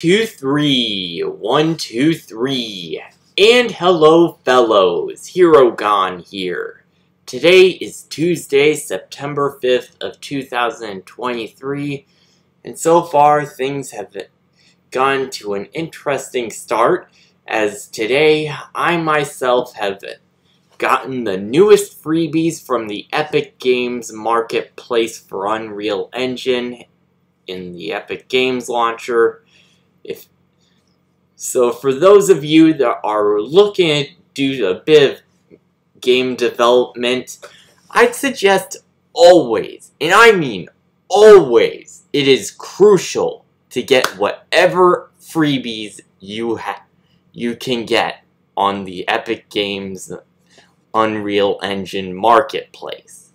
2, 3, 1, 2, 3, and hello fellows, Herogon here. Today is Tuesday, September 5th of 2023, and so far things have gone to an interesting start, as today I myself have gotten the newest freebies from the Epic Games Marketplace for Unreal Engine in the Epic Games Launcher. So for those of you that are looking to do a bit of game development, I'd suggest always, and I mean always, it is crucial to get whatever freebies you can get on the Epic Games Unreal Engine Marketplace.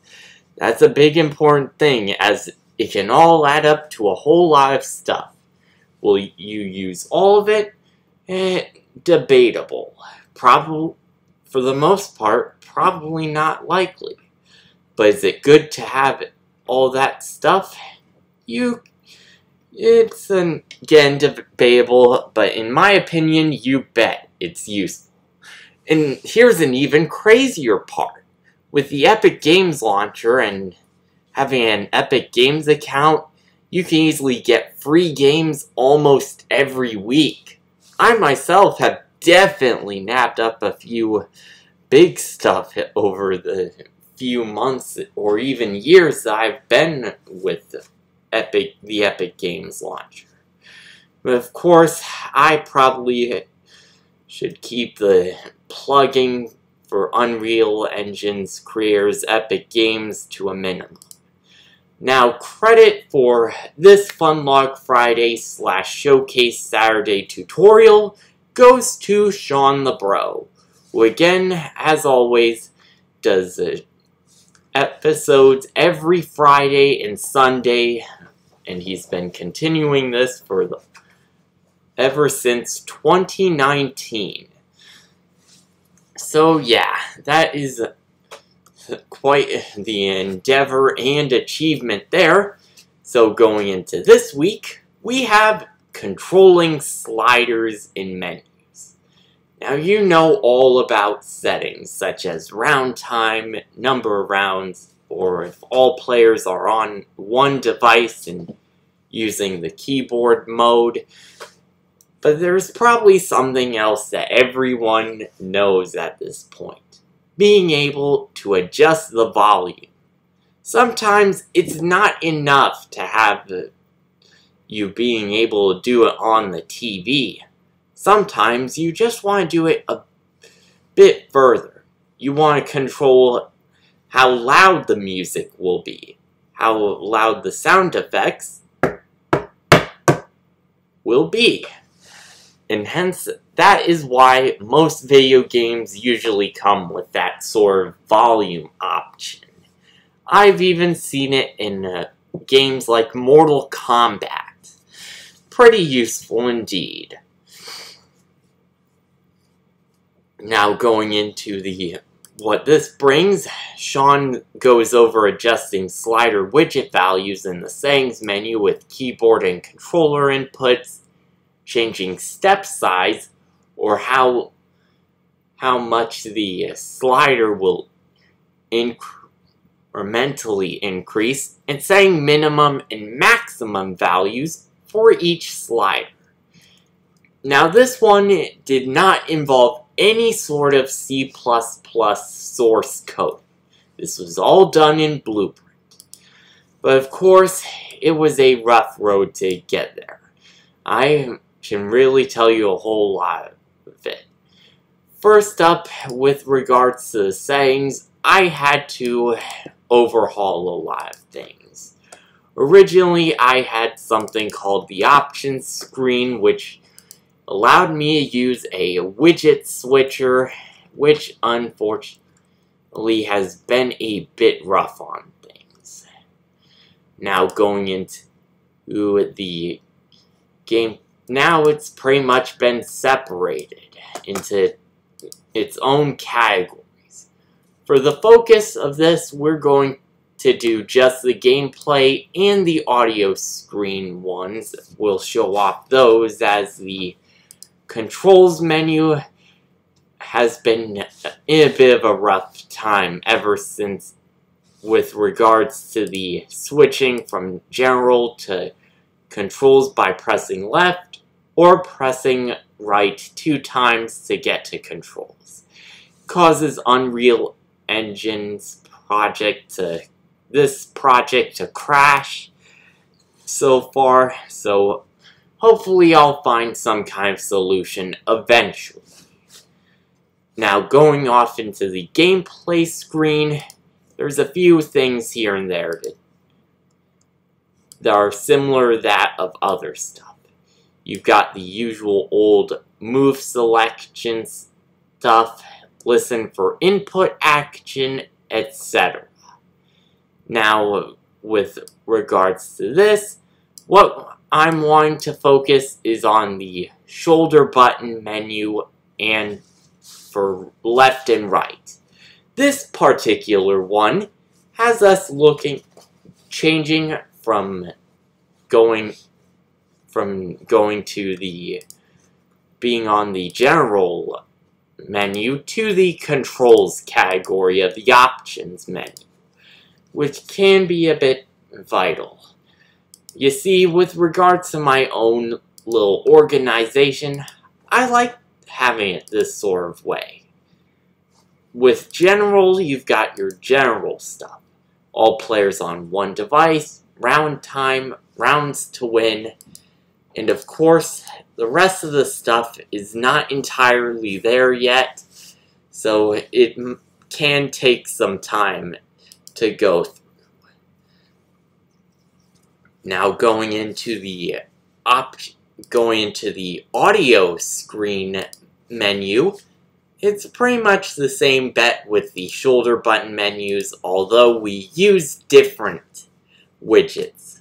That's a big important thing, as it can all add up to a whole lot of stuff. Will you use all of it? Debatable. Probably, for the most part, probably not likely. But is it good to have all that stuff? It's again debatable, but in my opinion, you bet it's useful. And here's an even crazier part. With the Epic Games Launcher and having an Epic Games account, you can easily get free games almost every week. I myself have definitely nabbed up a few big stuff over the few months or even years that I've been with the Epic Games Launcher. But of course, I probably should keep the plugging for Unreal Engine's creators Epic Games to a minimum. Now, credit for this Funlog Friday / Showcase Saturday tutorial goes to Shawnthebro, who again, as always, does episodes every Friday and Sunday, and he's been continuing this ever since 2019. So yeah, that is quite the endeavor and achievement there. So going into this week, we have controlling sliders in menus. Now you know all about settings such as round time, number of rounds, or if all players are on one device and using the keyboard mode. But there's probably something else that everyone knows at this point. Being able to adjust the volume. Sometimes it's not enough to have you being able to do it on the TV. Sometimes you just want to do it a bit further. You want to control how loud the music will be, how loud the sound effects will be. And hence, that is why most video games usually come with that sort of volume option. I've even seen it in games like Mortal Kombat. Pretty useful indeed. Now going into what this brings, Sean goes over adjusting slider widget values in the settings menu with keyboard and controller inputs, changing step size, or how much the slider will incrementally increase, and setting minimum and maximum values for each slider. Now this one did not involve any sort of C++ source code. This was all done in Blueprint. But of course, it was a rough road to get there. I can really tell you a whole lot of it. First up, with regards to the settings, I had to overhaul a lot of things. Originally, I had something called the options screen, which allowed me to use a widget switcher, which unfortunately has been a bit rough on things. Now going into the game, now it's pretty much been separated into its own categories. For the focus of this, we're going to do just the gameplay and the audio screen ones. We'll show off those, as the controls menu has been in a bit of a rough time ever since, with regards to the switching from general to controls by pressing left or pressing right 2 times to get to controls. Causes Unreal Engine's this project to crash so far, so hopefully I'll find some kind of solution eventually. Now, going off into the gameplay screen, there's a few things here and there that are similar to that of other stuff. You've got the usual old move selection stuff, listen for input action, etc. Now, with regards to this, what I'm wanting to focus is on the shoulder button menu and for left and right. This particular one has us changing from going to the being on the general menu to the controls category of the options menu, which can be a bit vital. You see, with regards to my own little organization, I like having it this sort of way. With general, you've got your general stuff. All players on one device, round time, rounds to win, and of course, the rest of the stuff is not entirely there yet, so it can take some time to go through. Now, going into the audio screen menu, it's pretty much the same bet with the shoulder button menus, although we use different widgets.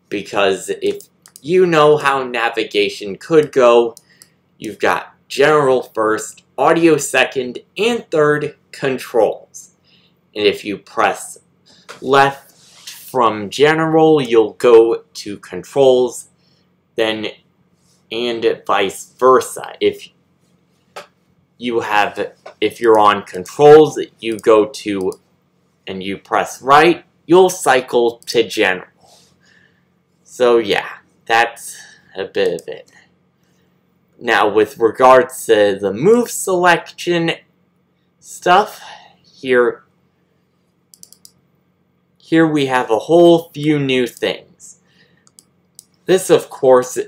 Because if you know how navigation could go, you've got general first, audio second, and third, controls. And if you press left from general, you'll go to controls, then, and vice versa. If you're on controls, you go to, and you press right, you'll cycle to general. So yeah, that's a bit of it. Now, with regards to the move selection stuff, here we have a whole few new things. This, of course,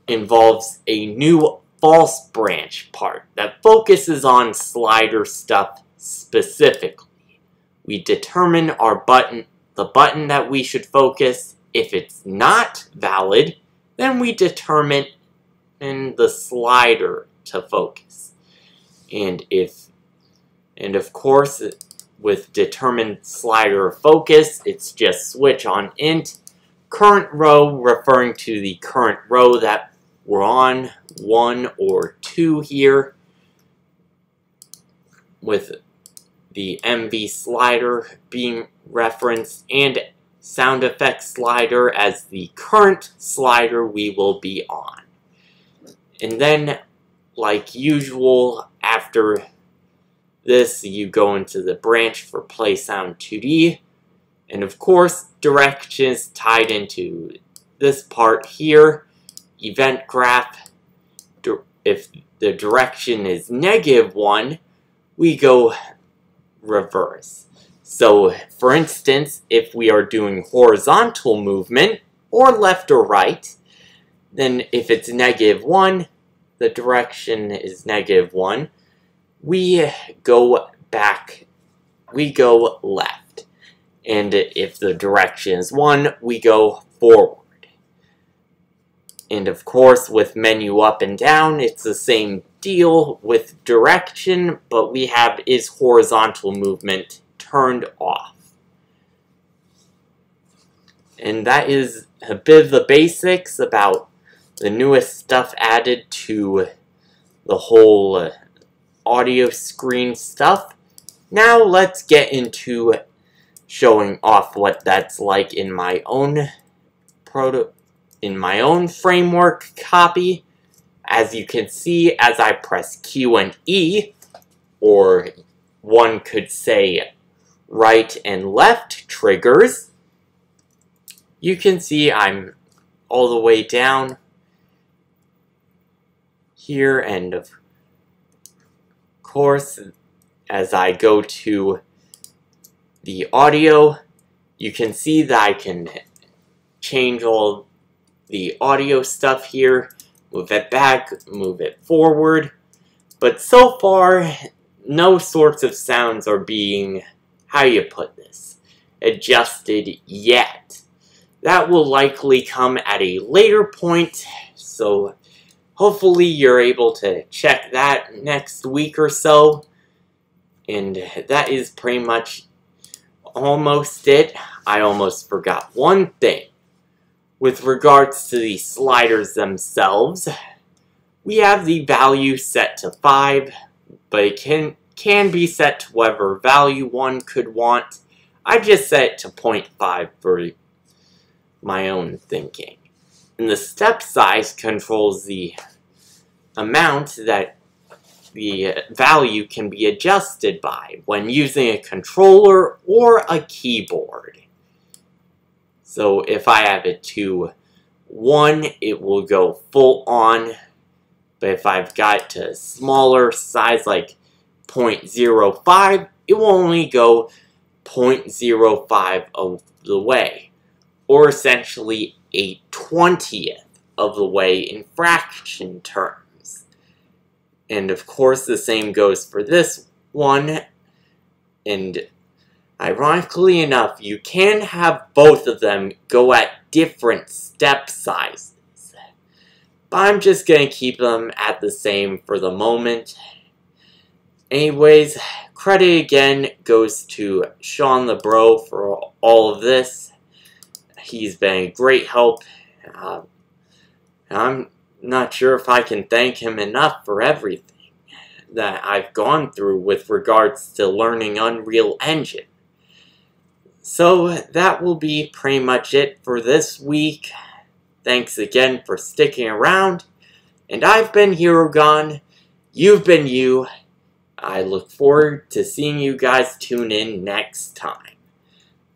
involves a new false branch part that focuses on slider stuff specifically. We determine the button that we should focus. If it's not valid, then we determine the slider to focus. And of course, with determined slider focus, it's just switch on int current row, referring to the current row that we're on, 1 or 2 here, with the MV slider being referenced, and sound effect slider as the current slider we will be on. And then, like usual, after this, you go into the branch for Play Sound 2D, and of course, directions tied into this part here. Event graph, if the direction is -1, we go reverse. So, for instance, if we are doing horizontal movement, or left or right, then if it's -1, the direction is -1, we go back, we go left. And if the direction is 1, we go forward. And of course, with menu up and down, it's the same deal with direction, but we have is horizontal movement turned off. And that is a bit of the basics about the newest stuff added to the whole audio screen stuff. Now let's get into showing off what that's like in my own framework copy. As you can see, as I press Q and E, or one could say right and left triggers, you can see I'm all the way down here, and of course, as I go to the audio, you can see that I can change all the audio stuff here, move it back, move it forward, but so far, no sorts of sounds are being, how you put this, adjusted yet. That will likely come at a later point, so hopefully you're able to check that next week or so. And that is pretty much almost it. I almost forgot one thing. With regards to the sliders themselves, we have the value set to 5, but it can be set to whatever value one could want. I just set it to 0.5 for my own thinking. And the step size controls the amount that the value can be adjusted by when using a controller or a keyboard. So if I have it to 1, it will go full on, but if I've got to smaller size like 0.05, it will only go 0.05 of the way, or essentially a 20th of the way in fraction terms. And of course the same goes for this one, and ironically enough, you can have both of them go at different step sizes. But I'm just going to keep them at the same for the moment. Anyways, credit again goes to Shawnthebro for all of this. He's been a great help. I'm not sure if I can thank him enough for everything that I've gone through with regards to learning Unreal Engine. So that will be pretty much it for this week. Thanks again for sticking around. And I've been Herogon. You've been you. I look forward to seeing you guys tune in next time.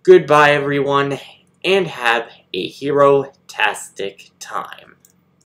Goodbye everyone, and have a hero-tastic time.